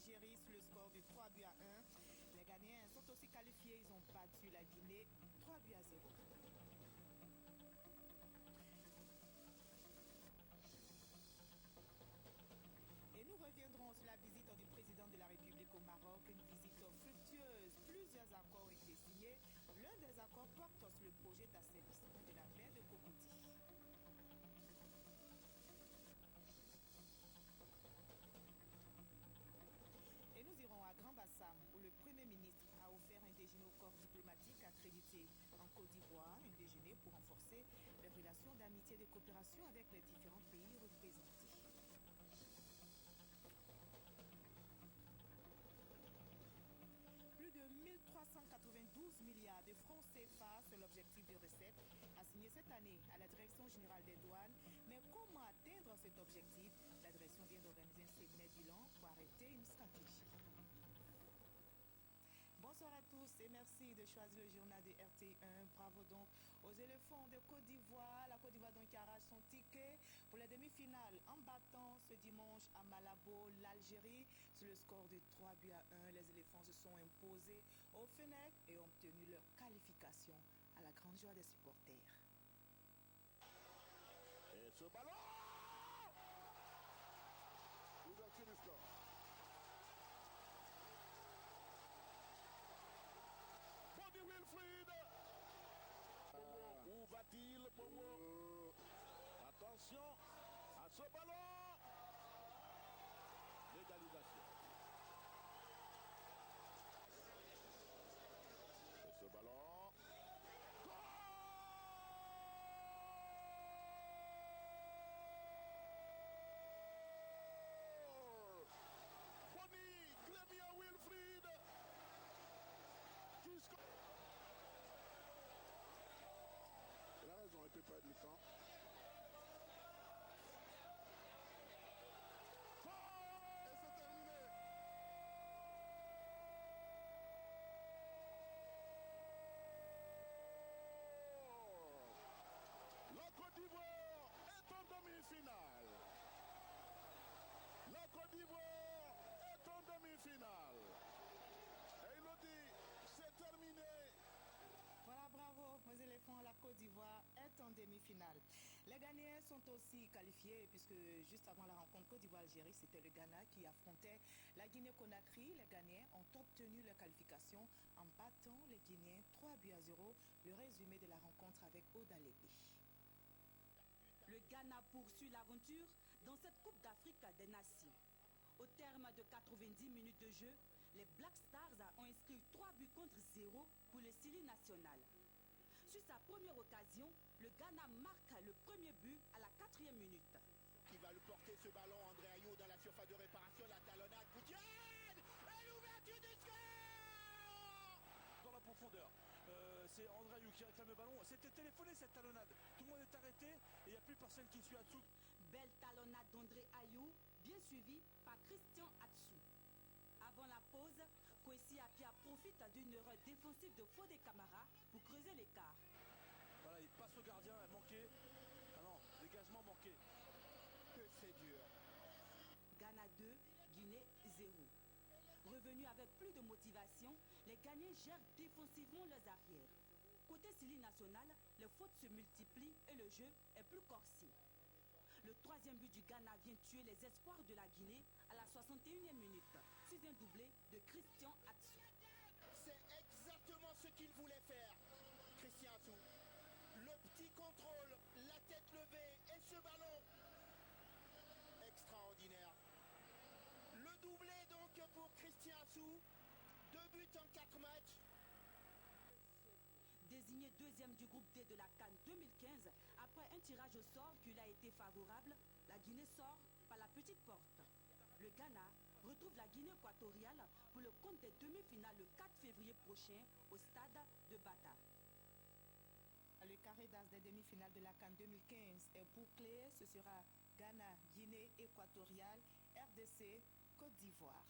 l'Algérie sur le score de 3-1. Les Ghanéens sont aussi qualifiés, ils ont battu la Guinée 3-0. Et nous reviendrons sur la visite du président de la République au Maroc, une visite fructueuse. Plusieurs accords ont été signés. L'un des accords porte sur le projet d'assainissement de la baie de Cocody. Et nous irons à Grand Bassam, où le Premier ministre a offert un déjeuner au corps diplomatique accrédité en Côte d'Ivoire, un déjeuner pour renforcer les relations d'amitié et de coopération avec les différents pays représentés. Plus de 1392 milliards de francs CFA, c'est l'objectif de recette assigné cette année à la Direction générale des douanes. Mais comment atteindre cet objectif? La direction vient d'organiser un séminaire bilan pour arrêter une stratégie. Bonsoir à tous et merci de choisir le journal de RT1. Bravo donc aux éléphants de Côte d'Ivoire. La Côte d'Ivoire donc arrache son ticket pour la demi-finale en battant ce dimanche à Malabo l'Algérie sur le score de 3-1. Les éléphants se sont imposés au Fennec et ont obtenu leur qualification à la grande joie des supporters. Et ce ballon, ouverture du score. Bobby Wilfried. Où va-t-il, Bobo? Attention à ce ballon. L'égalisation. Et ce ballon. Bonnie, Clémien Wilfried. Il a raison, il ne peut pas être le temps. Et c'est terminé. La Côte d'Ivoire est en demi-finale. La Côte d'Ivoire est en demi-finale. Et il le dit, c'est terminé. Voilà, bravo aux éléphants. La Côte d'Ivoire est en demi-finale. Les Ghanéens sont aussi qualifiés puisque juste avant la rencontre Côte d'Ivoire-Algérie, c'était le Ghana qui affrontait la Guinée-Conakry. Les Ghanéens ont obtenu leur qualification en battant les Guinéens 3-0. Le résumé de la rencontre avec Oda Lébé. Le Ghana poursuit l'aventure dans cette Coupe d'Afrique des Nations. Au terme de 90 minutes de jeu, les Black Stars ont inscrit 3-0 pour le Sili national. Sur sa première occasion, le Ghana marque le premier but à la 4e minute. Qui va le porter ce ballon, André Ayew dans la surface de réparation, la talonnade, Goudienne et l'ouverture du score dans la profondeur. C'est André Ayew qui réclame le ballon. C'était téléphoné cette talonnade. Tout le monde est arrêté et il n'y a plus personne qui suit Atsou. Belle talonnade d'André Ayew, bien suivie par Christian Atsou. Avant la pause, Kwesi Appiah profite d'une erreur défensive de Fodé Camara pour creuser l'écart. Voilà, il passe au gardien, elle manquait. Ah non, dégagement manqué. Que c'est dur. Ghana 2, Guinée 0. Revenus avec plus de motivation, les Ghanéens gèrent défensivement leurs arrières. Côté Sili national, les fautes se multiplient et le jeu est plus corsé. Le 3e but du Ghana vient tuer les espoirs de la Guinée à la 61e minute, sur un doublé de Christian Atsou. C'est exactement ce qu'il voulait faire, Christian Atsou. Le petit contrôle, la tête levée et ce ballon extraordinaire. Le doublé donc pour Christian Atsou. 2 buts en 4 matchs. Désigné 2e du groupe D de la CAN 2015, après un tirage au sort qui lui a été favorable, la Guinée sort par la petite porte. Le Ghana retrouve la Guinée équatoriale pour le compte des demi-finales le 4 février prochain au stade de Bata. Le carré d'as des demi-finales de la CAN 2015 est bouclé. Ce sera Ghana, Guinée équatoriale, RDC, Côte d'Ivoire.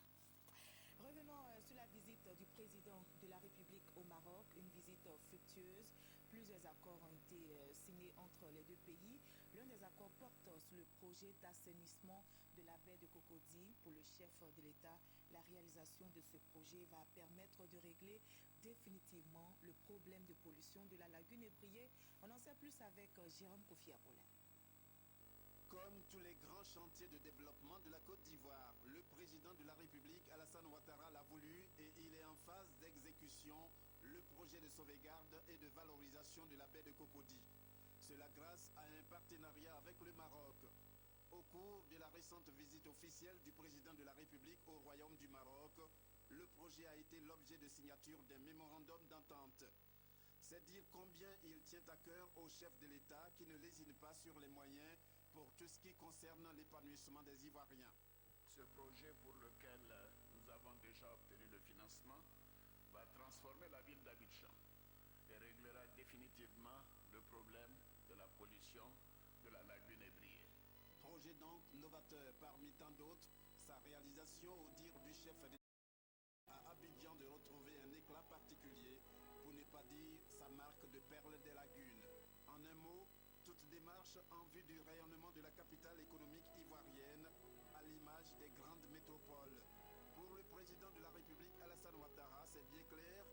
Revenons sur la visite du président de la République au Maroc, une visite fructueuse. Plusieurs accords ont été signés entre les deux pays. L'un des accords porte sur le projet d'assainissement de la baie de Cocody, pour le chef de l'État, la réalisation de ce projet va permettre de régler définitivement le problème de pollution de la lagune ébriée. On en sait plus avec Jérôme Kofi Apollin. Comme tous les grands chantiers de développement de la Côte d'Ivoire, le président de la République, Alassane Ouattara, l'a voulu et il est en phase d'exécution le projet de sauvegarde et de valorisation de la baie de Cocody. Cela grâce à un partenariat avec le Maroc. Au cours de la récente visite officielle du président de la République au Royaume du Maroc, le projet a été l'objet de signature d'un mémorandum d'entente. C'est dire combien il tient à cœur au chef de l'État qui ne lésine pas sur les moyens pour tout ce qui concerne l'épanouissement des Ivoiriens. Ce projet pour lequel nous avons déjà obtenu le financement va transformer la ville d'Abidjan et réglera définitivement le problème de la pollution de la lagune ébriée. Projet donc novateur parmi tant d'autres, sa réalisation au dire du chef de l'État à Abidjan de retrouver un éclat particulier, pour ne pas dire sa marque de perle des lagunes. En un mot, toute démarche en vue du rayonnement de la capitale économique ivoirienne à l'image des grandes métropoles. Pour le président de la République, Alassane Ouattara, c'est bien clair,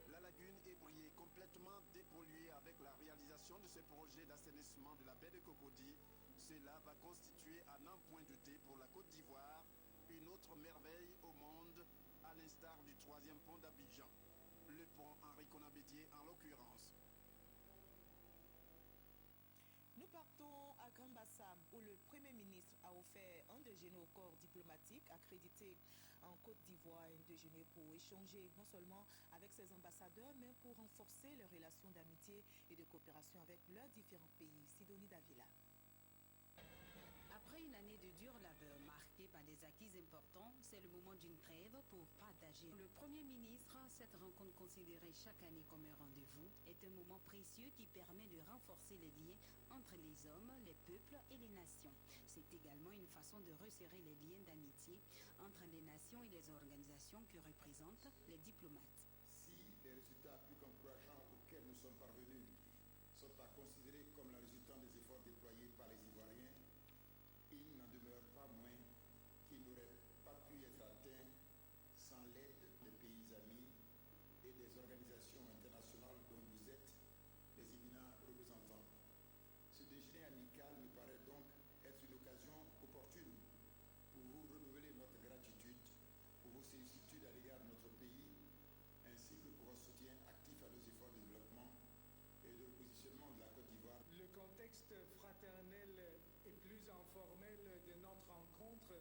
la lagune ébriée complètement dépolluée avec la réalisation de ce projet d'assainissement de la baie de Cocody, cela va constituer à n'en point douter pour la Côte d'Ivoire une autre merveille au monde, à l'instar du 3e pont d'Abidjan, le pont Henri Konan-Bédié en l'occurrence. Nous partons à Grand Bassam où le Premier ministre a offert un déjeuner au corps diplomatique accrédité en Côte d'Ivoire, un déjeuner pour échanger non seulement avec ses ambassadeurs mais pour renforcer les relations d'amitié et de coopération avec leurs différents pays. Sidonie Davila. Après une année de dur labeur marquée par des acquis importants, c'est le moment d'une trêve pour partager. Le Premier ministre, cette rencontre considérée chaque année comme un rendez-vous, est un moment précieux qui permet de renforcer les liens entre les hommes, les peuples et les nations. C'est également une façon de resserrer les liens d'amitié entre les nations et les organisations que représentent les diplomates. Si les résultats plus qu'encourageants auxquels nous sommes parvenus sont à considérer comme la résultante des efforts déployés par les Ivoiriens, il n'en demeure pas moins qu'il n'aurait pas pu être atteint sans l'aide des pays amis et des organisations internationales dont vous êtes les éminents représentants. Ce déjeuner amical me paraît donc être une occasion opportune pour vous renouveler notre gratitude pour vos sollicitudes à l'égard de notre pays, ainsi que pour votre soutien actif à nos efforts de développement et de repositionnement de la Côte d'Ivoire. Le contexte fraternel et plus informel de notre rencontre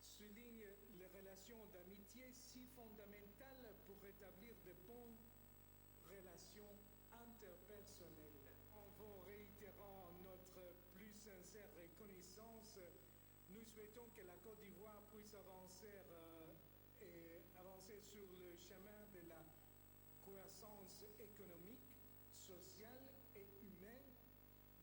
souligne les relations d'amitié si fondamentales pour rétablir de bonnes relations interpersonnelles. En vous réitérant notre plus sincère reconnaissance, nous souhaitons que la Côte d'Ivoire puisse avancer sur le chemin de la croissance économique, sociale et humaine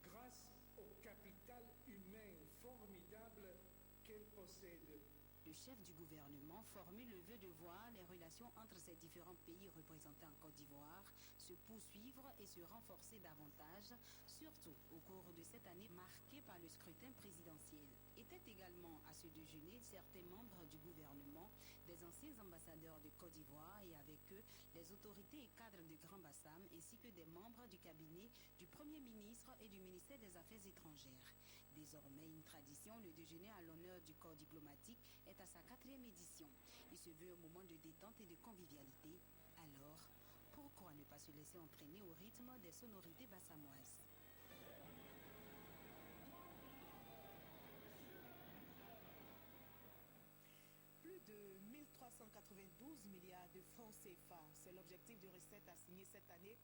grâce au capital humain formidable qu'elle possède. Le chef du gouvernement formule le vœu de voir les relations entre ces différents pays représentés en Côte d'Ivoire se poursuivre et se renforcer davantage, surtout au cours de cette année marquée par le scrutin présidentiel. Étaient également à ce déjeuner certains membres du gouvernement, des anciens ambassadeurs de Côte d'Ivoire et avec eux les autorités et cadres de Grand Bassam ainsi que des membres du cabinet du Premier ministre et du ministère des Affaires étrangères. Désormais une tradition, le déjeuner à l'honneur du corps diplomatique est à sa 4e édition. Il se veut un moment de détente et de convivialité. Alors, pourquoi ne pas se laisser entraîner au rythme des sonorités bassamoises? Plus de 1392 milliards de francs CFA, c'est l'objectif de recette assigné cette année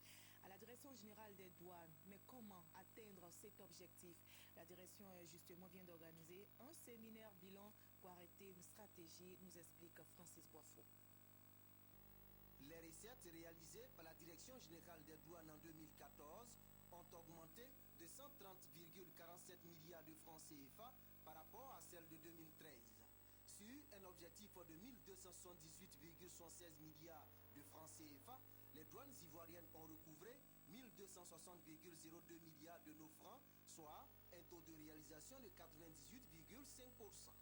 à la Direction générale des douanes. Mais comment atteindre cet objectif? La direction justement vient d'organiser un séminaire bilan pour arrêter une stratégie, nous explique Francis Boifo. Les recettes réalisées par la Direction générale des douanes en 2014 ont augmenté de 130,47 milliards de francs CFA par rapport à celles de 2013. Sur un objectif de 1278,76 milliards de francs CFA, les douanes ivoiriennes ont recouvré 1260,02 milliards de nos francs, soit un taux de réalisation de 98,5%.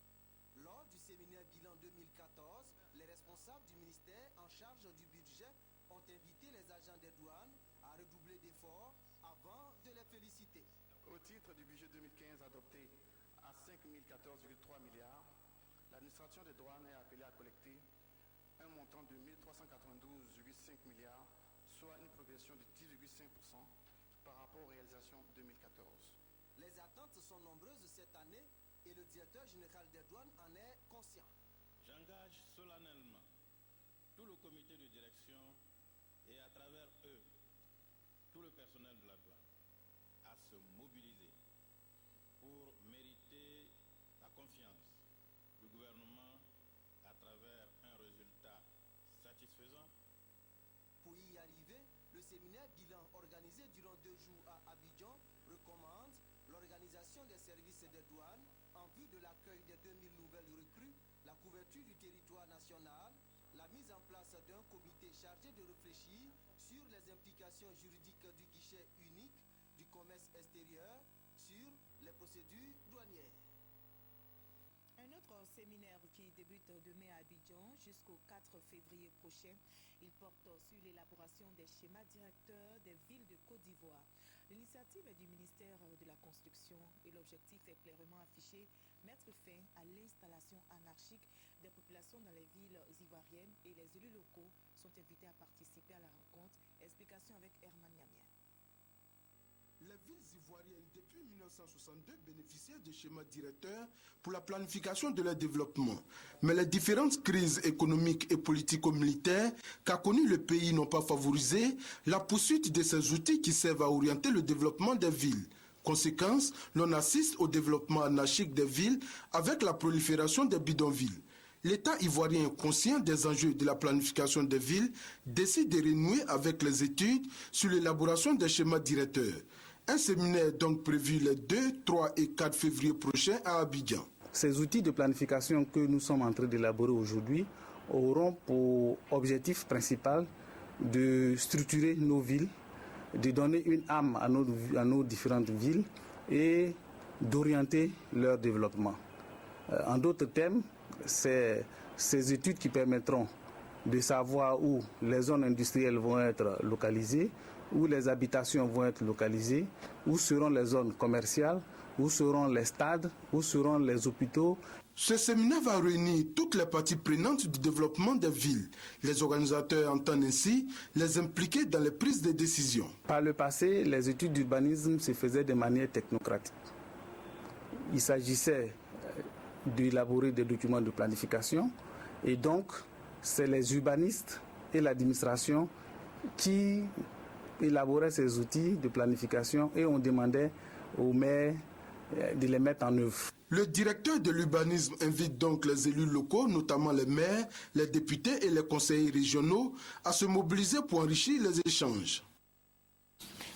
Lors du séminaire bilan 2014, les responsables du ministère en charge du budget ont invité les agents des douanes à redoubler d'efforts avant de les féliciter. Au titre du budget 2015 adopté à 5 014,3 milliards, l'administration des douanes est appelée à collecter un montant de 1 392,5 milliards, soit une progression de 10,5% par rapport aux réalisations 2014. Les attentes sont nombreuses cette année et le directeur général des douanes en est conscient. J'engage solennellement tout le comité de direction et à travers eux, tout le personnel de la douane à se mobiliser pour mériter la confiance du gouvernement à travers un résultat satisfaisant. Pour y arriver, le séminaire bilan organisé durant 2 jours à Abidjan recommande l'organisation des services des douanes en vue de l'accueil des 2000 nouvelles recrues, la couverture du territoire national, la mise en place d'un comité chargé de réfléchir sur les implications juridiques du guichet unique du commerce extérieur sur les procédures douanières. Un autre séminaire qui débute demain à Abidjan jusqu'au 4 février prochain. Il porte sur l'élaboration des schémas directeurs des villes de Côte d'Ivoire. L'initiative est du ministère de la Construction et l'objectif est clairement affiché, mettre fin à l'installation anarchique des populations dans les villes ivoiriennes et les élus locaux sont invités à participer à la rencontre. Explication avec Herman Yamien. Les villes ivoiriennes, depuis 1962, bénéficiaient de schémas directeurs pour la planification de leur développement. Mais les différentes crises économiques et politico-militaires qu'a connues le pays n'ont pas favorisé la poursuite de ces outils qui servent à orienter le développement des villes. Conséquence, l'on assiste au développement anarchique des villes avec la prolifération des bidonvilles. L'État ivoirien, conscient des enjeux de la planification des villes, décide de renouer avec les études sur l'élaboration des schémas directeurs. Un séminaire est donc prévu les 2, 3 et 4 février prochains à Abidjan. Ces outils de planification que nous sommes en train d'élaborer aujourd'hui auront pour objectif principal de structurer nos villes, de donner une âme à nos différentes villes et d'orienter leur développement. En d'autres termes, c'est ces études qui permettront de savoir où les zones industrielles vont être localisées, où les habitations vont être localisées, où seront les zones commerciales, où seront les stades, où seront les hôpitaux. Ce séminaire va réunir toutes les parties prenantes du développement des villes. Les organisateurs entendent ainsi les impliquer dans les prises de décisions. Par le passé, les études d'urbanisme se faisaient de manière technocratique. Il s'agissait d'élaborer des documents de planification et donc c'est les urbanistes et l'administration qui élaboraient ces outils de planification et on demandait aux maires de les mettre en œuvre. Le directeur de l'urbanisme invite donc les élus locaux, notamment les maires, les députés et les conseillers régionaux, à se mobiliser pour enrichir les échanges.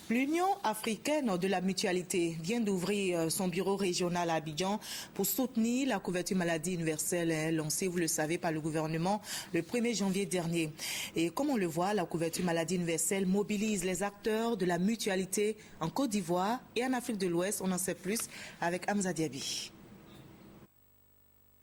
L'Union africaine de la mutualité vient d'ouvrir son bureau régional à Abidjan pour soutenir la couverture maladie universelle lancée, vous le savez, par le gouvernement le 1er janvier dernier. Et comme on le voit, la couverture maladie universelle mobilise les acteurs de la mutualité en Côte d'Ivoire et en Afrique de l'Ouest. On en sait plus avec Hamza Diaby.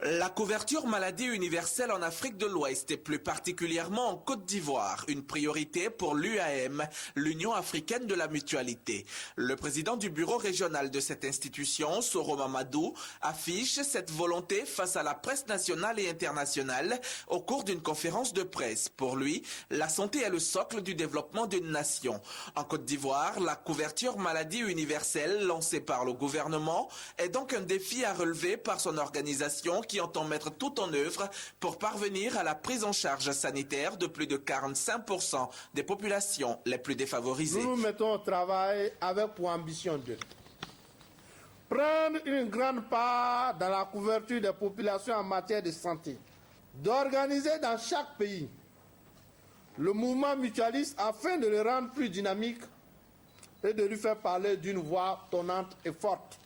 La couverture maladie universelle en Afrique de l'Ouest et plus particulièrement en Côte d'Ivoire, une priorité pour l'UAM, l'Union africaine de la mutualité. Le président du bureau régional de cette institution, Soro Mamadou, affiche cette volonté face à la presse nationale et internationale au cours d'une conférence de presse. Pour lui, la santé est le socle du développement d'une nation. En Côte d'Ivoire, la couverture maladie universelle lancée par le gouvernement est donc un défi à relever par son organisation qui entend mettre tout en œuvre pour parvenir à la prise en charge sanitaire de plus de 45% des populations les plus défavorisées. Nous nous mettons au travail avec pour ambition de prendre une grande part dans la couverture des populations en matière de santé, d'organiser dans chaque pays le mouvement mutualiste afin de le rendre plus dynamique et de lui faire parler d'une voix tonnante et forte,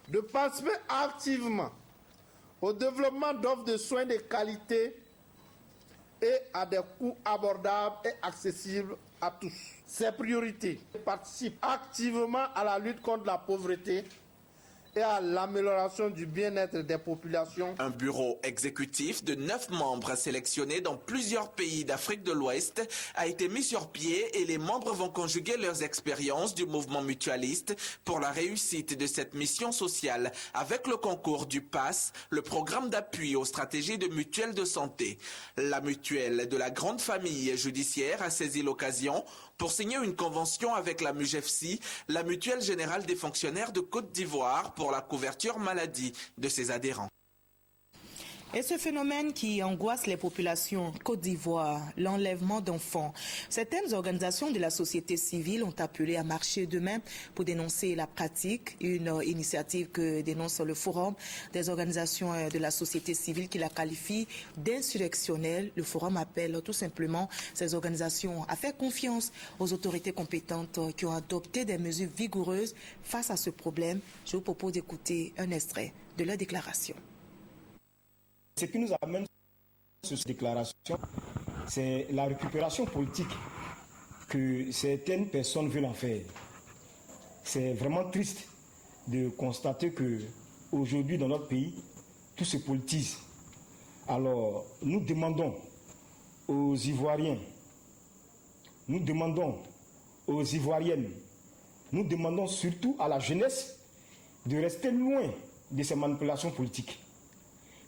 de participer activement au développement d'offres de soins de qualité et à des coûts abordables et accessibles à tous. Ces priorités participent activement à la lutte contre la pauvreté et à l'amélioration du bien-être des populations. Un bureau exécutif de 9 membres sélectionnés dans plusieurs pays d'Afrique de l'Ouest a été mis sur pied et les membres vont conjuguer leurs expériences du mouvement mutualiste pour la réussite de cette mission sociale avec le concours du PASS, le programme d'appui aux stratégies de mutuelle de santé. La mutuelle de la grande famille judiciaire a saisi l'occasion pour signer une convention avec la MUGEFSI, la Mutuelle Générale des Fonctionnaires de Côte d'Ivoire, pour la couverture maladie de ses adhérents. Et ce phénomène qui angoisse les populations Côte d'Ivoire, l'enlèvement d'enfants. Certaines organisations de la société civile ont appelé à marcher demain pour dénoncer la pratique, une initiative que dénonce le Forum des organisations de la société civile qui la qualifie d'insurrectionnelle. Le Forum appelle tout simplement ces organisations à faire confiance aux autorités compétentes qui ont adopté des mesures vigoureuses face à ce problème. Je vous propose d'écouter un extrait de leur déclaration. Ce qui nous amène sur cette déclaration, c'est la récupération politique que certaines personnes veulent en faire. C'est vraiment triste de constater qu'aujourd'hui dans notre pays, tout se politise. Alors, nous demandons aux Ivoiriens, nous demandons aux Ivoiriennes, nous demandons surtout à la jeunesse de rester loin de ces manipulations politiques.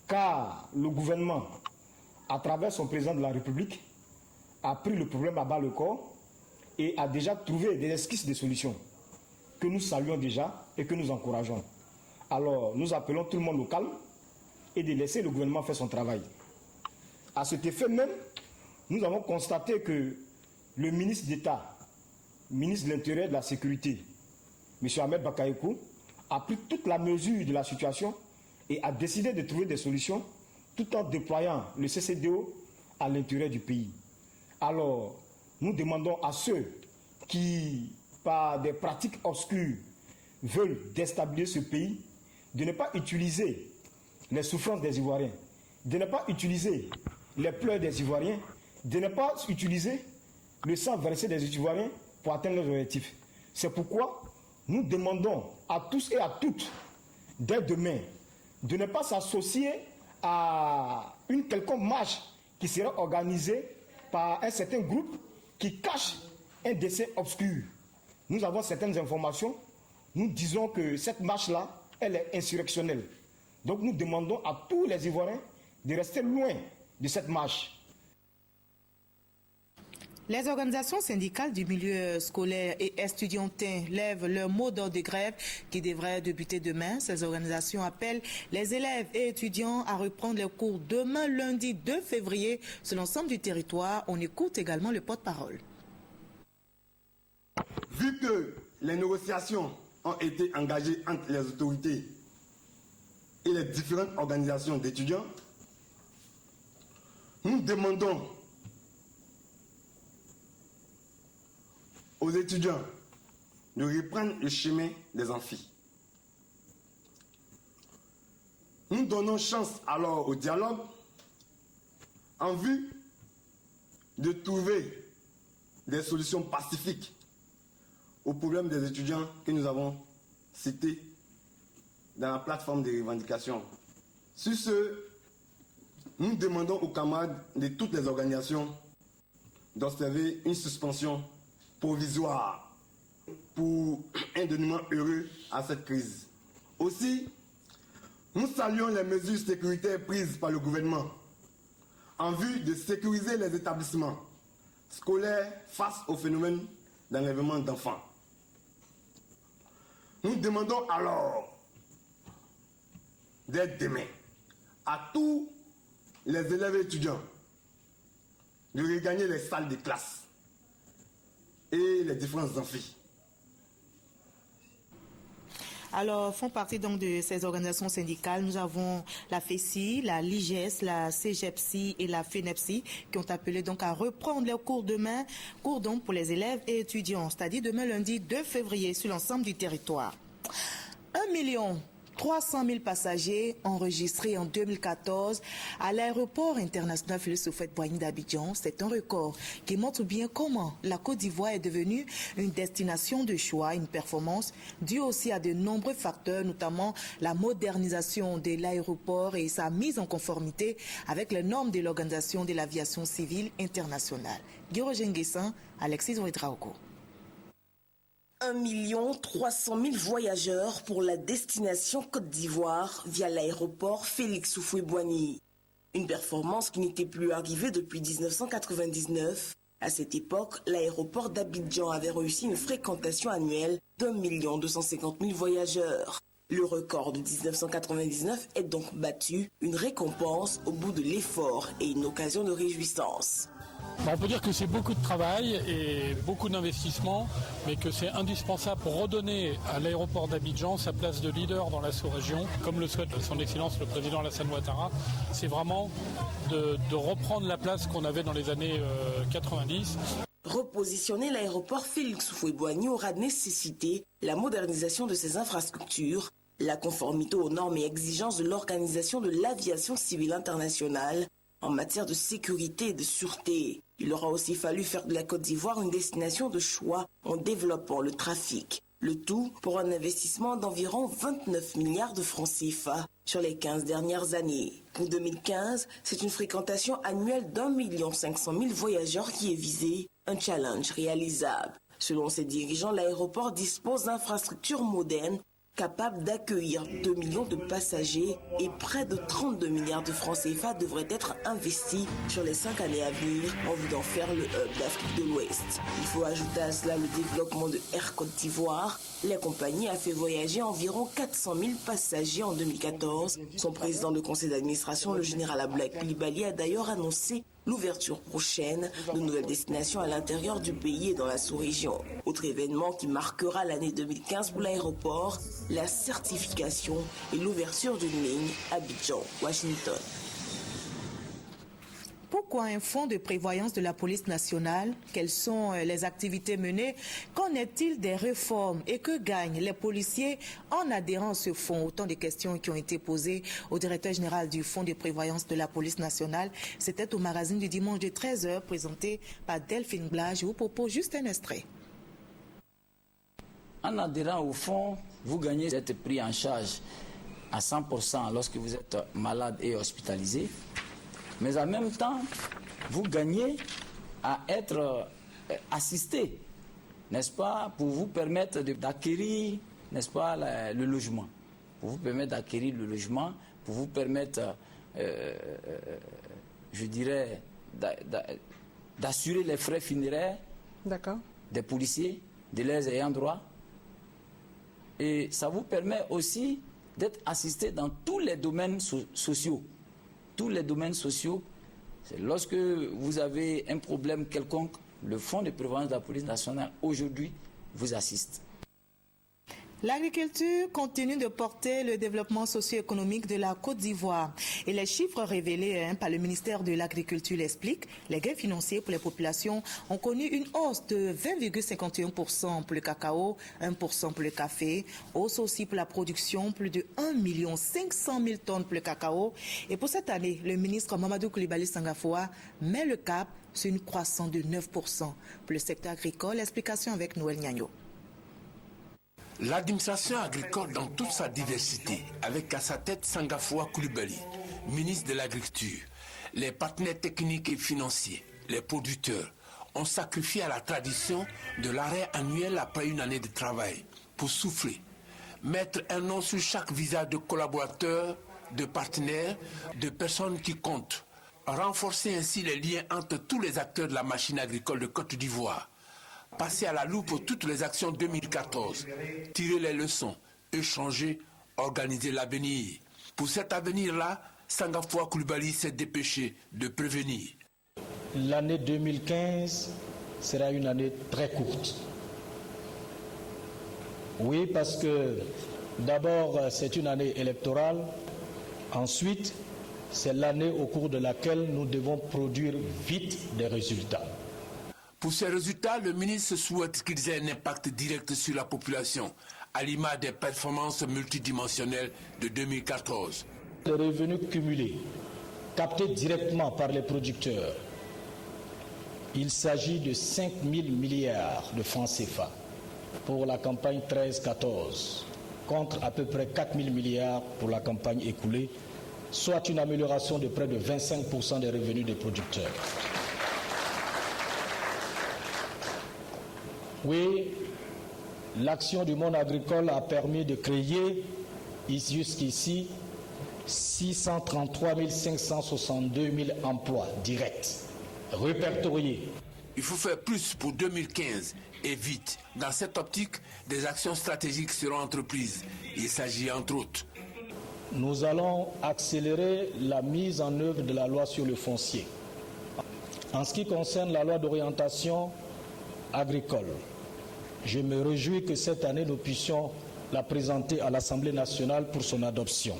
Car le gouvernement, à travers son président de la République, a pris le problème à bas le corps et a déjà trouvé des esquisses de solutions que nous saluons déjà et que nous encourageons. Alors, nous appelons tout le monde au calme et de laisser le gouvernement faire son travail. À cet effet même, nous avons constaté que le ministre d'État, ministre de l'Intérieur et de la Sécurité, M. Ahmed Bakayoko, a pris toute la mesure de la situation et a décidé de trouver des solutions tout en déployant le CCDO à l'intérieur du pays. Alors, nous demandons à ceux qui, par des pratiques obscures, veulent déstabiliser ce pays, de ne pas utiliser les souffrances des Ivoiriens, de ne pas utiliser les pleurs des Ivoiriens, de ne pas utiliser le sang versé des Ivoiriens pour atteindre leurs objectifs. C'est pourquoi nous demandons à tous et à toutes, dès demain, de ne pas s'associer à une quelconque marche qui sera organisée par un certain groupe qui cache un décès obscur. Nous avons certaines informations, nous disons que cette marche-là, elle est insurrectionnelle. Donc nous demandons à tous les Ivoiriens de rester loin de cette marche. Les organisations syndicales du milieu scolaire et estudiantin lèvent leur mot d'ordre de grève qui devrait débuter demain. Ces organisations appellent les élèves et étudiants à reprendre leurs cours demain, lundi 2 février, sur l'ensemble du territoire. On écoute également le porte-parole. Vu que les négociations ont été engagées entre les autorités et les différentes organisations d'étudiants, nous demandons aux étudiants de reprendre le chemin des amphis. Nous donnons chance alors au dialogue en vue de trouver des solutions pacifiques aux problèmes des étudiants que nous avons cités dans la plateforme des revendications. Sur ce, nous demandons aux camarades de toutes les organisations d'observer une suspension provisoire pour un dénouement heureux à cette crise. Aussi, nous saluons les mesures sécuritaires prises par le gouvernement en vue de sécuriser les établissements scolaires face au phénomène d'enlèvement d'enfants. Nous demandons alors, dès demain, à tous les élèves et étudiants de regagner les salles de classe et les différents amphis. Alors, font partie donc de ces organisations syndicales. Nous avons la FESI, la LIGES, la CGEPSI et la FENEPSI qui ont appelé donc à reprendre leurs cours demain, cours donc pour les élèves et étudiants, c'est-à-dire demain lundi 2 février sur l'ensemble du territoire. 1 300 000 passagers enregistrés en 2014 à l'aéroport international Félix Houphouët-Boigny d'Abidjan. C'est un record qui montre bien comment la Côte d'Ivoire est devenue une destination de choix, une performance due aussi à de nombreux facteurs, notamment la modernisation de l'aéroport et sa mise en conformité avec les normes de l'Organisation de l'aviation civile internationale. Guiro Genguessan, Alexis Ouedraogo. 1 300 000 voyageurs pour la destination Côte d'Ivoire via l'aéroport Félix Houphouët-Boigny. Une performance qui n'était plus arrivée depuis 1999. À cette époque, l'aéroport d'Abidjan avait réussi une fréquentation annuelle d'1 250 000 voyageurs. Le record de 1999 est donc battu, une récompense au bout de l'effort et une occasion de réjouissance. On peut dire que c'est beaucoup de travail et beaucoup d'investissement, mais que c'est indispensable pour redonner à l'aéroport d'Abidjan sa place de leader dans la sous-région, comme le souhaite son Excellence le Président Alassane Ouattara. C'est vraiment de reprendre la place qu'on avait dans les années 90. Repositionner l'aéroport Félix Houphouët-Boigny aura nécessité la modernisation de ses infrastructures, la conformité aux normes et exigences de l'Organisation de l'aviation civile internationale en matière de sécurité et de sûreté. Il aura aussi fallu faire de la Côte d'Ivoire une destination de choix en développant le trafic. Le tout pour un investissement d'environ 29 milliards de francs CFA sur les 15 dernières années. Pour 2015, c'est une fréquentation annuelle d'1 500 000 voyageurs qui est visée, un challenge réalisable. Selon ses dirigeants, l'aéroport dispose d'infrastructures modernes capable d'accueillir 2 millions de passagers et près de 32 milliards de francs CFA devraient être investis sur les 5 années à venir en vue d'en faire le hub d'Afrique de l'Ouest. Il faut ajouter à cela le développement de Air Côte d'Ivoire. La compagnie a fait voyager environ 400 000 passagers en 2014. Son président de conseil d'administration, le général Abdoulaye Coulibaly, a d'ailleurs annoncé l'ouverture prochaine de nouvelles destinations à l'intérieur du pays et dans la sous-région. Autre événement qui marquera l'année 2015 pour l'aéroport, la certification et l'ouverture d'une ligne Abidjan-Washington. Pourquoi un fonds de prévoyance de la police nationale? Quelles sont les activités menées? Qu'en est-il des réformes? Et que gagnent les policiers en adhérant à ce fonds? Autant de questions qui ont été posées au directeur général du fonds de prévoyance de la police nationale. C'était au magazine du dimanche de 13h présenté par Delphine Blage. Je vous propose juste un extrait. En adhérant au fonds, vous gagnez d'être pris en charge à 100% lorsque vous êtes malade et hospitalisé. Mais en même temps, vous gagnez à être assisté, n'est-ce pas, pour vous permettre d'acquérir, n'est-ce pas, le logement. Pour vous permettre d'acquérir le logement, pour vous permettre, je dirais, d'assurer les frais funéraires des policiers, de leurs ayants droit. Et ça vous permet aussi d'être assisté dans tous les domaines sociaux. Tous les domaines sociaux, c'est lorsque vous avez un problème quelconque, le Fonds de prévoyance de la police nationale aujourd'hui vous assiste. L'agriculture continue de porter le développement socio-économique de la Côte d'Ivoire. Et les chiffres révélés par le ministère de l'Agriculture l'expliquent. Les gains financiers pour les populations ont connu une hausse de 20,51% pour le cacao, 1% pour le café. Hausse aussi pour la production, plus de 1 500 000 tonnes pour le cacao. Et pour cette année, le ministre Mamadou Coulibaly Sangafoua met le cap sur une croissance de 9% pour le secteur agricole. Explication avec Noël Nyagno. L'administration agricole dans toute sa diversité, avec à sa tête Sangafoua Coulibaly, ministre de l'Agriculture, les partenaires techniques et financiers, les producteurs, ont sacrifié à la tradition de l'arrêt annuel après une année de travail pour souffler, mettre un nom sur chaque visage de collaborateurs, de partenaires, de personnes qui comptent, renforcer ainsi les liens entre tous les acteurs de la machine agricole de Côte d'Ivoire, passer à la loupe pour toutes les actions 2014, tirer les leçons, échanger, organiser l'avenir. Pour cet avenir-là, Sangafoua Coulibaly s'est dépêché de prévenir. L'année 2015 sera une année très courte. Oui, parce que d'abord, c'est une année électorale. Ensuite, c'est l'année au cours de laquelle nous devons produire vite des résultats. Pour ces résultats, le ministre souhaite qu'ils aient un impact direct sur la population, à l'image des performances multidimensionnelles de 2014. Les revenus cumulés, captés directement par les producteurs, il s'agit de 5 000 milliards de francs CFA pour la campagne 13-14, contre à peu près 4 000 milliards pour la campagne écoulée, soit une amélioration de près de 25% des revenus des producteurs. Oui, l'action du monde agricole a permis de créer jusqu'ici 633 562 000 emplois directs, répertoriés. Il faut faire plus pour 2015 et vite. Dans cette optique, des actions stratégiques seront entreprises. Il s'agit entre autres. Nous allons accélérer la mise en œuvre de la loi sur le foncier. En ce qui concerne la loi d'orientation agricole, je me réjouis que cette année nous puissions la présenter à l'Assemblée nationale pour son adoption.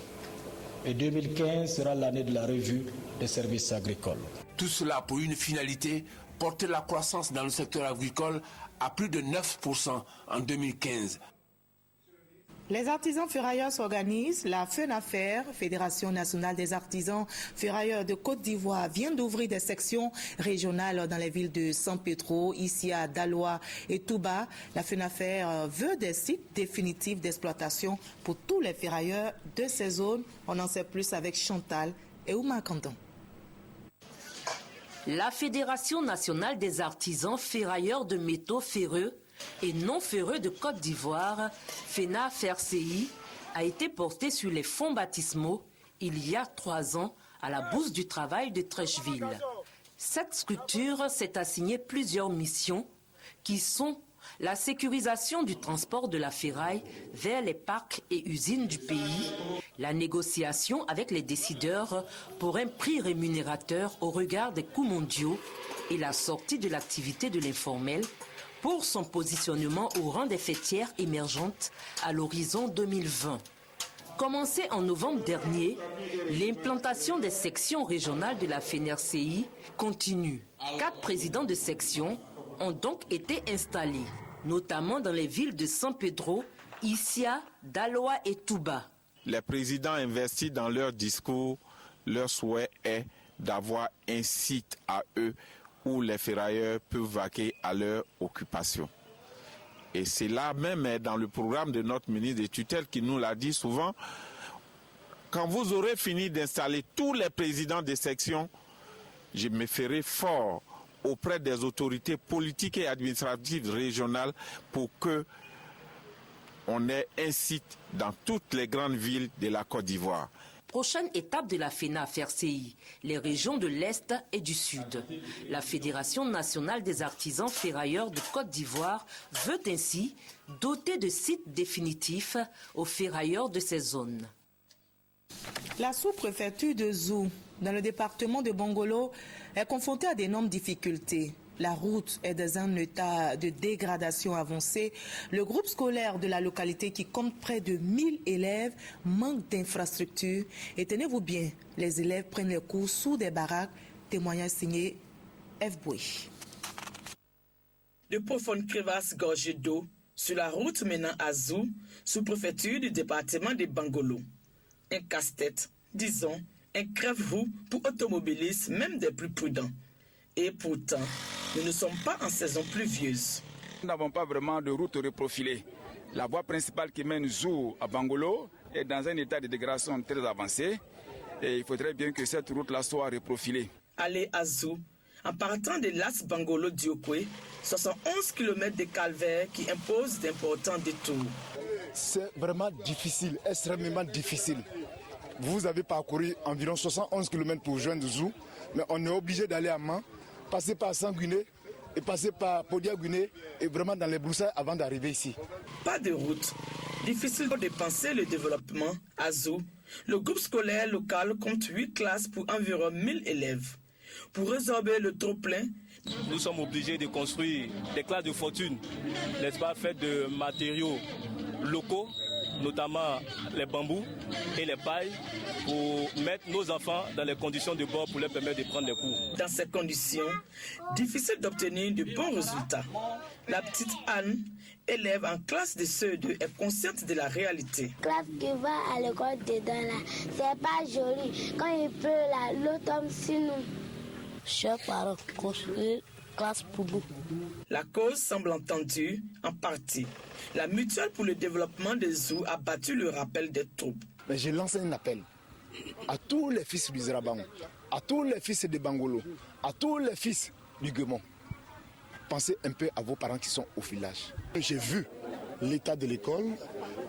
Et 2015 sera l'année de la revue des services agricoles. Tout cela pour une finalité, porter la croissance dans le secteur agricole à plus de 9% en 2015. Les artisans ferrailleurs s'organisent. La FENAFER, Fédération nationale des artisans ferrailleurs de Côte d'Ivoire, vient d'ouvrir des sections régionales dans les villes de San Pedro, Issia, Daloa et Touba. La FENAFER veut des sites définitifs d'exploitation pour tous les ferrailleurs de ces zones. On en sait plus avec Chantal et Ouma Kandon. La Fédération nationale des artisans ferrailleurs de métaux ferreux et non ferreux de Côte d'Ivoire, FENAFER-CI, a été portée sur les fonds baptismaux il y a 3 ans à la Bourse du Travail de Trècheville. Cette structure s'est assignée plusieurs missions qui sont la sécurisation du transport de la ferraille vers les parcs et usines du pays, la négociation avec les décideurs pour un prix rémunérateur au regard des coûts mondiaux et la sortie de l'activité de l'informel pour son positionnement au rang des fêtières émergentes à l'horizon 2020. Commencée en novembre dernier, l'implantation des sections régionales de la FENAFER-CI continue. 4 présidents de section ont donc été installés, notamment dans les villes de San Pedro, Issia, Daloa et Touba. Les présidents investissent dans leur discours, leur souhait est d'avoir un site à eux où les ferrailleurs peuvent vaquer à leur occupation. Et c'est là même dans le programme de notre ministre des tutelles qui nous l'a dit souvent, quand vous aurez fini d'installer tous les présidents des sections, je me ferai fort auprès des autorités politiques et administratives régionales pour que on ait un site dans toutes les grandes villes de la Côte d'Ivoire. Prochaine étape de la FENAFER-CI, les régions de l'Est et du Sud. La Fédération nationale des artisans ferrailleurs de Côte d'Ivoire veut ainsi doter de sites définitifs aux ferrailleurs de ces zones. La sous-préfecture de Zou, dans le département de Bangolo, est confrontée à d'énormes difficultés. La route est dans un état de dégradation avancée. Le groupe scolaire de la localité, qui compte près de 1000 élèves, manque d'infrastructures. Et tenez-vous bien, les élèves prennent les cours sous des baraques. Témoignage signé F. Bouy. De profondes crevasses gorgées d'eau sur la route menant à Zou, sous-préfecture du département de Bangolo. Un casse-tête, disons, un crève-roue pour automobilistes, même des plus prudents. Et pourtant, nous ne sommes pas en saison pluvieuse. Nous n'avons pas vraiment de route reprofilée. La voie principale qui mène Zou à Bangolo est dans un état de dégradation très avancé. Et il faudrait bien que cette route-là soit reprofilée. Aller à Zou, en partant de Las Bangolo Diokwe, 71 km de calvaire qui imposent d'importants détours. C'est vraiment difficile, extrêmement difficile. Vous avez parcouru environ 71 km pour joindre Zou, mais on est obligé d'aller à Man, passer par Sanguiné et passer par Podia-Guiné et vraiment dans les broussailles avant d'arriver ici. Pas de route. Difficile de penser le développement. À Zou, le groupe scolaire local compte 8 classes pour environ 1000 élèves. Pour résorber le trop-plein, nous sommes obligés de construire des classes de fortune, n'est-ce pas, faites de matériaux locaux notamment les bambous et les pailles, pour mettre nos enfants dans les conditions de bord pour leur permettre de prendre les cours. Dans ces conditions, difficile d'obtenir de bons résultats. La petite Anne, élève en classe de CE2, est consciente de la réalité. Classe qui va à l'école dedans là, c'est pas joli. Quand il pleut là, l'eau tombe sur nous. Chers parents, construire classe pour nous. La cause semble entendue en partie. La mutuelle pour le développement des zoos a battu le rappel des troubles. Mais j'ai lancé un appel à tous les fils du Zeraban, à tous les fils de Bangolo, à tous les fils du Guémon. Pensez un peu à vos parents qui sont au village. J'ai vu l'état de l'école.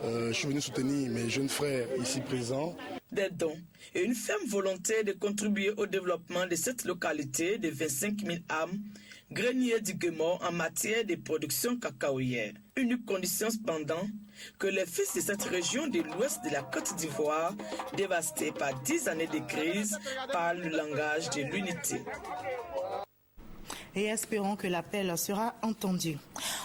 Je suis venu soutenir mes jeunes frères ici présents. Des dons et une ferme volonté de contribuer au développement de cette localité de 25 000 âmes, grenier du Guémon en matière de production cacaoyère. Unique condition cependant que les fils de cette région de l'ouest de la Côte d'Ivoire, dévastée par 10 années de crise, parlent le langage de l'unité. Et espérons que l'appel sera entendu.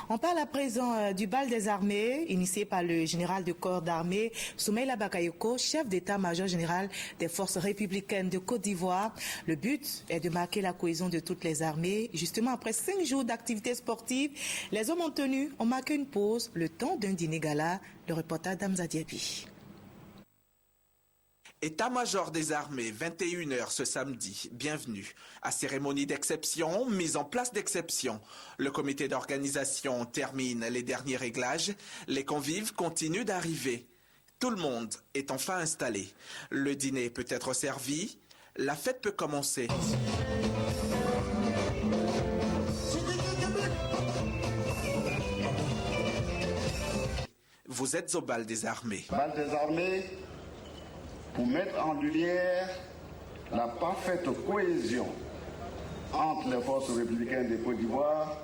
On parle à présent du bal des armées, initié par le général de corps d'armée Soumaïla Bakayoko, chef d'état-major général des forces républicaines de Côte d'Ivoire. Le but est de marquer la cohésion de toutes les armées. Justement, après 5 jours d'activité sportive, les hommes en tenue ont marqué une pause, le temps d'un dîner gala. Le reportage d'Hamza Diaby. État-major des armées, 21h ce samedi. Bienvenue. À cérémonie d'exception, mise en place d'exception. Le comité d'organisation termine les derniers réglages. Les convives continuent d'arriver. Tout le monde est enfin installé. Le dîner peut être servi. La fête peut commencer. Vous êtes au bal des armées. Bal des armées, pour mettre en lumière la parfaite cohésion entre les forces républicaines de Côte d'Ivoire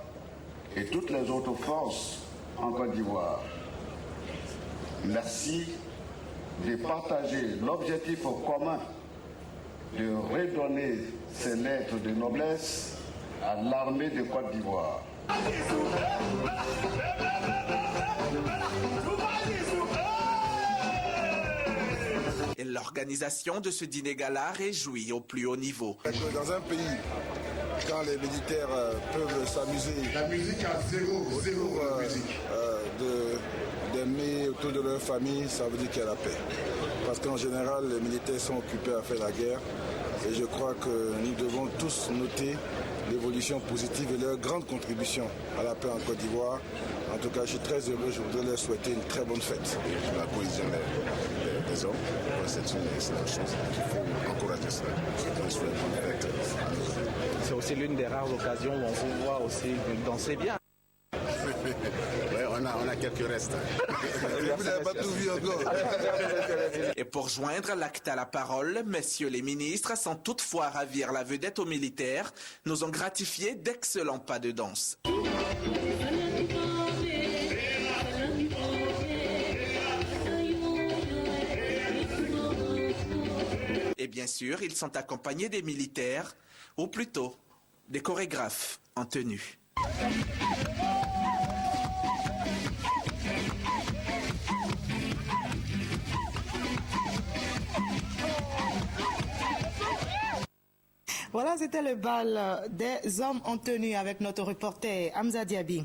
et toutes les autres forces en Côte d'Ivoire. Merci de partager l'objectif commun de redonner ces lettres de noblesse à l'armée de Côte d'Ivoire. Et l'organisation de ce dîner gala réjouit au plus haut niveau. Dans un pays, quand les militaires peuvent s'amuser, la musique à zéro d'aimer autour de leur famille, ça veut dire qu'il y a la paix. Parce qu'en général, les militaires sont occupés à faire la guerre. Et je crois que nous devons tous noter l'évolution positive et leur grande contribution à la paix en Côte d'Ivoire. En tout cas, je suis très heureux, je voudrais leur souhaiter une très bonne fête. La cohésion des hommes, c'est une excellente chose. Il faut encourager cela. C'est aussi l'une des rares occasions où on vous voit aussi danser bien. Oui, on a quelques restes. Vous n'avez pas tout vu encore. Et pour joindre l'acte à la parole, messieurs les ministres, sans toutefois ravir la vedette aux militaires, nous ont gratifié d'excellents pas de danse. Et bien sûr, ils sont accompagnés des militaires, ou plutôt des chorégraphes en tenue. Voilà, c'était le bal des hommes en tenue avec notre reporter Hamza Diaby.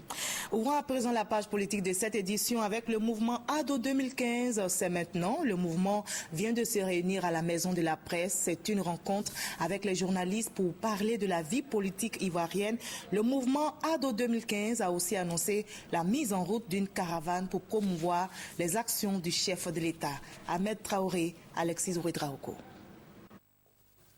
Ouvrons à présent la page politique de cette édition avec le mouvement ADO 2015. C'est maintenant. Le mouvement vient de se réunir à la Maison de la Presse. C'est une rencontre avec les journalistes pour parler de la vie politique ivoirienne. Le mouvement ADO 2015 a aussi annoncé la mise en route d'une caravane pour promouvoir les actions du chef de l'État, Ahmed Traoré, Alexis Ouedraogo.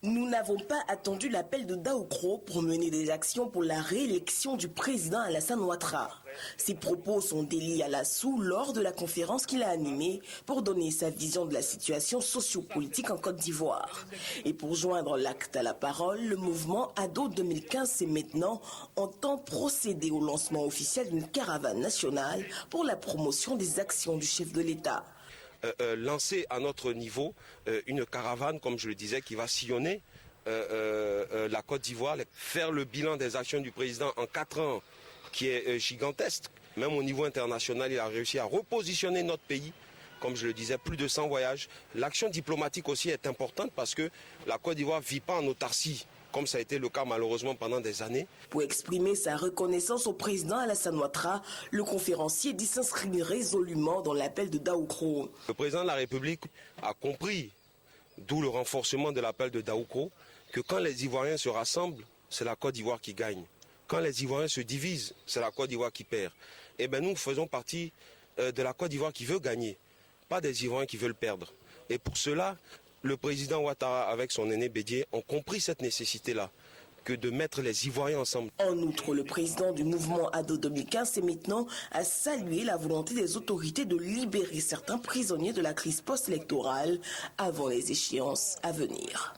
Nous n'avons pas attendu l'appel de Daoukro pour mener des actions pour la réélection du président Alassane Ouattara. Ses propos sont déliés à l'assaut lors de la conférence qu'il a animée pour donner sa vision de la situation sociopolitique en Côte d'Ivoire. Et pour joindre l'acte à la parole, le mouvement ADO 2015 c'est maintenant entend procéder au lancement officiel d'une caravane nationale pour la promotion des actions du chef de l'État. Lancer à notre niveau une caravane, comme je le disais, qui va sillonner la Côte d'Ivoire, faire le bilan des actions du président en 4 ans, qui est gigantesque. Même au niveau international, il a réussi à repositionner notre pays comme je le disais, plus de 100 voyages. L'action diplomatique aussi est importante parce que la Côte d'Ivoire ne vit pas en autarcie, comme ça a été le cas malheureusement pendant des années. Pour exprimer sa reconnaissance au président Alassane Ouattara, le conférencier dit s'inscrire résolument dans l'appel de Daoukro. Le président de la République a compris, d'où le renforcement de l'appel de Daoukro, que quand les Ivoiriens se rassemblent, c'est la Côte d'Ivoire qui gagne. Quand les Ivoiriens se divisent, c'est la Côte d'Ivoire qui perd. Et bien nous faisons partie de la Côte d'Ivoire qui veut gagner, pas des Ivoiriens qui veulent perdre. Et pour cela, le président Ouattara avec son aîné Bédié ont compris cette nécessité-là, que de mettre les Ivoiriens ensemble. En outre, le président du mouvement ADO 2015 s'est maintenant à saluer la volonté des autorités de libérer certains prisonniers de la crise post-électorale avant les échéances à venir.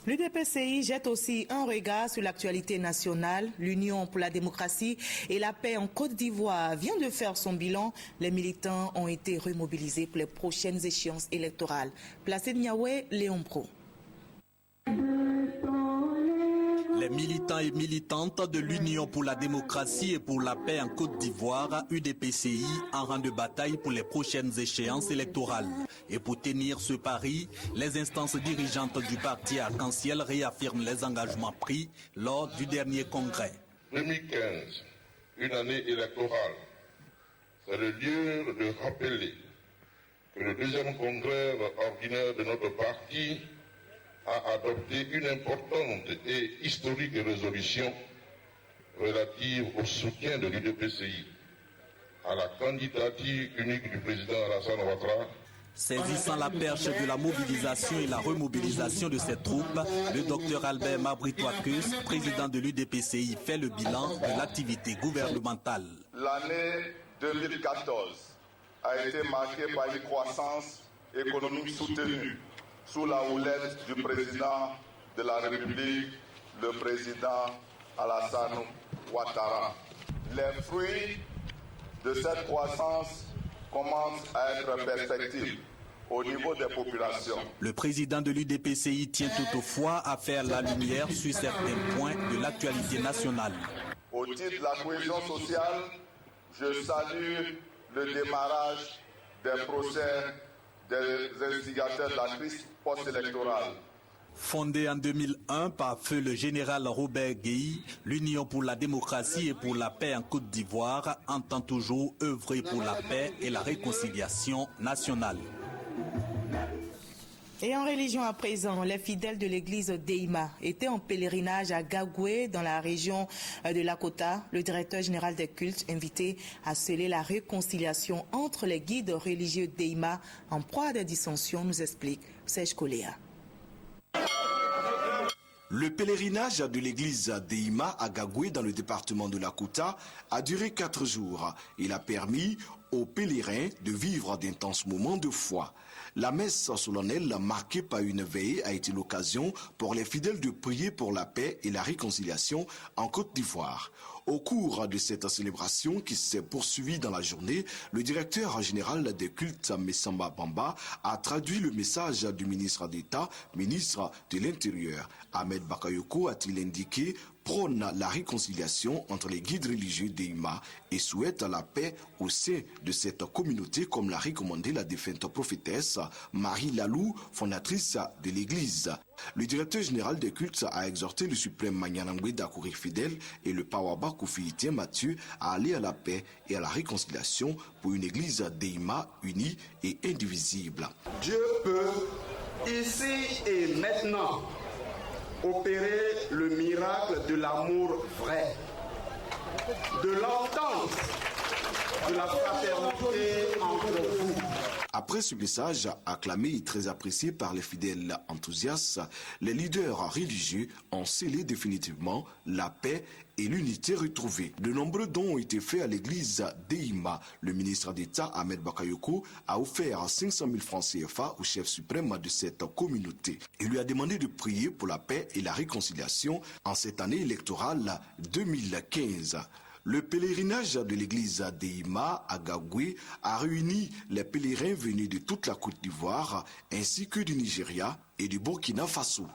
L'UDPCI jette aussi un regard sur l'actualité nationale. L'Union pour la démocratie et la paix en Côte d'Ivoire vient de faire son bilan. Les militants ont été remobilisés pour les prochaines échéances électorales. Placé de Niaoué, Léon Pro. Les militants et militantes de l'Union pour la démocratie et pour la paix en Côte d'Ivoire, UDPCI, en rang de bataille pour les prochaines échéances électorales. Et pour tenir ce pari, les instances dirigeantes du parti Arc-en-Ciel réaffirment les engagements pris lors du dernier congrès. 2015, une année électorale, c'est le lieu de rappeler que le deuxième congrès ordinaire de notre parti a adopté une importante et historique résolution relative au soutien de l'UDPCI à la candidature unique du président Alassane Ouattara. Saisissant la perche de la mobilisation et la remobilisation de ses troupes, le docteur Albert Mabritoakus, président de l'UDPCI, fait le bilan de l'activité gouvernementale. L'année 2014 a été marquée par une croissance économique soutenue sous la houlette du président de la République, le président Alassane Ouattara. Les fruits de cette croissance commencent à être perceptibles au niveau des populations. Le président de l'UDPCI tient toutefois à faire la lumière sur certains points de l'actualité nationale. Au titre de la cohésion sociale, je salue le démarrage des procès des instigateurs de la crise post-électorale. Fondée en 2001 par feu le général Robert Guéhi, l'Union pour la démocratie et pour la paix en Côte d'Ivoire entend toujours œuvrer pour la paix et la réconciliation nationale. Et en religion à présent, les fidèles de l'église d'Eima étaient en pèlerinage à Gagoué dans la région de Lakota. Le directeur général des cultes invité à sceller la réconciliation entre les guides religieux d'Eima en proie à des dissensions, nous explique Serge Koléa. Le pèlerinage de l'église d'Eima à Gagoué dans le département de Lakota a duré 4 jours. Il a permis aux pèlerins de vivre d'intenses moments de foi. La messe solennelle marquée par une veillée a été l'occasion pour les fidèles de prier pour la paix et la réconciliation en Côte d'Ivoire. Au cours de cette célébration qui s'est poursuivie dans la journée, le directeur général des cultes, Messamba Bamba, a traduit le message du ministre d'État, ministre de l'Intérieur. Ahmed Bakayoko a-t-il indiqué prône la réconciliation entre les guides religieux d'Eima et souhaite la paix au sein de cette communauté, comme l'a recommandé la défunte prophétesse Marie Lalou, fondatrice de l'église. Le directeur général des cultes a exhorté le suprême Manyanangwe d'Akourir fidèle et le Pawaba Koufiyitien Mathieu à aller à la paix et à la réconciliation pour une église d'Eima unie et indivisible. Dieu peut, ici et maintenant, opérer le miracle de l'amour vrai, de l'entente, de la fraternité entre vous. Après ce message acclamé et très apprécié par les fidèles enthousiastes, les leaders religieux ont scellé définitivement la paix et l'unité retrouvée. De nombreux dons ont été faits à l'église d'Eima. Le ministre d'État Ahmed Bakayoko a offert 500 000 francs CFA au chef suprême de cette communauté. Il lui a demandé de prier pour la paix et la réconciliation en cette année électorale 2015. Le pèlerinage de l'église d'Eima à Gagoué a réuni les pèlerins venus de toute la Côte d'Ivoire ainsi que du Nigeria et du Burkina Faso.